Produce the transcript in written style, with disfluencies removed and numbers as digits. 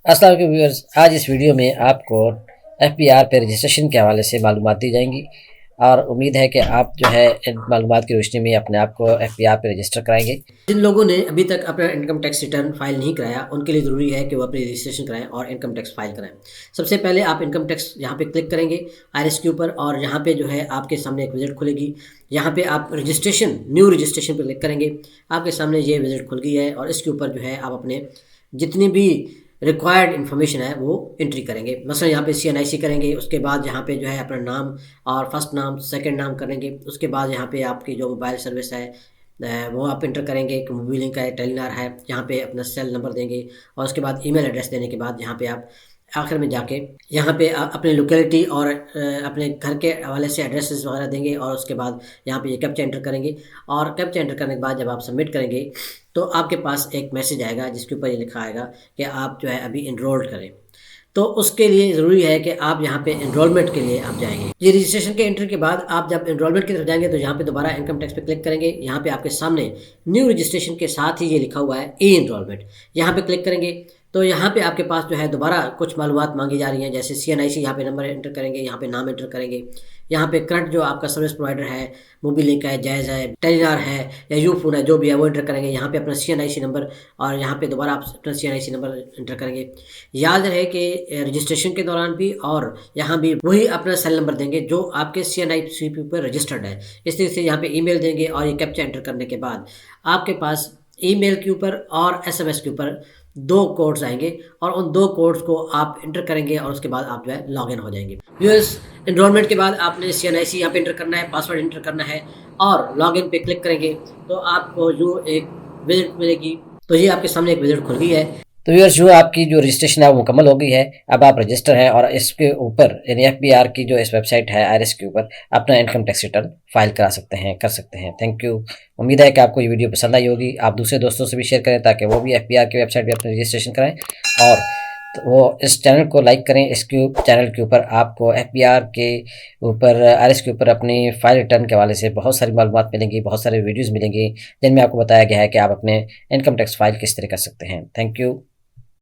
अस्सलाम वालेकुम व्यूअर्स, आज इस वीडियो में आपको एफबीआर पे रजिस्ट्रेशन के हवाले से मालूमात दी जाएंगी और उम्मीद है कि आप जो है इन मालूमात की रोशनी में अपने आप को एफबीआर पे रजिस्टर कराएंगे। जिन लोगों ने अभी तक अपना इनकम टैक्स रिटर्न फाइल नहीं कराया, उनके लिए ज़रूरी है कि वो अपनी रजिस्ट्रेशन कराएँ और इनकम टैक्स फाइल कराएँ। सबसे पहले आप इनकम टैक्स यहाँ पे क्लिक करेंगे आईआरएस के ऊपर और यहाँ पे जो है आपके सामने एक विज़िट खुलेगी। यहाँ पे आप रजिस्ट्रेशन न्यू रजिस्ट्रेशन पे क्लिक करेंगे, आपके सामने ये विज़िट खुल गई है और इसके ऊपर जो है आप अपने जितनी भी रिक्वायर्ड इन्फॉर्मेशन है वो एंट्री करेंगे। मसलन यहाँ पे सीएनआईसी करेंगे, उसके बाद यहाँ पे जो है अपना नाम और फर्स्ट नाम, सेकंड नाम करेंगे। उसके बाद यहाँ पे आपकी जो मोबाइल सर्विस है वो आप इंटर करेंगे कि मोबाइल लिंक है, टेलीनार है। यहाँ पे अपना सेल नंबर देंगे और उसके बाद ईमेल एड्रेस देने के बाद यहाँ पे आप आखिर में जाके यहाँ पे अपनी लोकेलिटी और अपने घर के हवाले से एड्रेसेस वगैरह देंगे और उसके बाद यहाँ पे ये कैप्चा एंटर करेंगे और कैप्चा एंटर करने के बाद जब आप सबमिट करेंगे तो आपके पास एक मैसेज आएगा जिसके ऊपर ये लिखा आएगा कि आप जो है अभी इनरोल्ड करें। तो उसके लिए ज़रूरी है कि आप यहाँ पे एनरोलमेंट के लिए आप जाएंगे। ये रजिस्ट्रेशन के एंट्री के बाद आप जब एनरोलमेंट की तरफ जाएंगे तो यहाँ पे दोबारा इनकम टैक्स पे क्लिक करेंगे। यहाँ पे आपके सामने न्यू रजिस्ट्रेशन के साथ ही ये लिखा हुआ है ई एनरोलमेंट। यहाँ पे क्लिक करेंगे तो यहाँ पे आपके पास जो है दोबारा कुछ मालूमात मांगी जा रही हैं, जैसे सीएनआईसी यहाँ पे नंबर एंटर करेंगे, यहाँ पे नाम एंटर करेंगे, यहाँ पे करंट जो आपका सर्विस प्रोवाइडर है, मोबाइल लिंक है, जायज़ है, टेलीनार है या यू फोन है, जो भी है वो एंटर करेंगे। यहाँ पे अपना सीएनआईसी नंबर और यहाँ पे दोबारा आप अपना सीएनआईसी नंबर एंटर करेंगे। याद रहे कि रजिस्ट्रेशन के दौरान भी और यहाँ भी वही अपना सेल नंबर देंगे जो आपके सीएनआईसी पर रजिस्टर्ड है। इस तरह से यहाँ पे ईमेल देंगे और ये कैप्चा एंटर करने के बाद आपके पास ईमेल के ऊपर और एसएमएस के ऊपर 2 कोड्स आएँगे और उन 2 कोड्स को आप एंटर करेंगे और उसके बाद आप जो है लॉगिन हो जाएँगे। व्यूअर्स, एनरोलमेंट के बाद आपने सीएनआईसी यहाँ पे एंटर करना है, पासवर्ड एंटर करना है और लॉगिन पे क्लिक करेंगे तो आपको जो एक विज़िट मिलेगी। तो ये आपके सामने एक विज़िट खुल गई है। तो व्यूअर्स, जो आपकी जो रजिस्ट्रेशन है वो मुकम्मल हो गई है। अब आप रजिस्टर हैं और इसके ऊपर यानी एफबीआर की जो इस वेबसाइट है आईआरएस के ऊपर अपना इनकम टैक्स रिटर्न फाइल करा सकते हैं, कर सकते हैं। Thank you. उम्मीद है कि आपको ये वीडियो पसंद आई होगी। आप दूसरे दोस्तों से भी शेयर करें ताकि वो भी एफबीआर की वेबसाइट पर अपना रजिस्ट्रेशन कराएं और तो वो इस चैनल को लाइक करें। इसके चैनल के ऊपर आपको एफबीआर के ऊपर आईआरएस के ऊपर अपनी फाइल रिटर्न के हवाले से बहुत सारी मालूमात मिलेंगी, बहुत सारे वीडियोज़ मिलेंगी जिनमें आपको बताया गया है कि आप अपने इनकम टैक्स फाइल किस तरह कर सकते हैं। Thank you.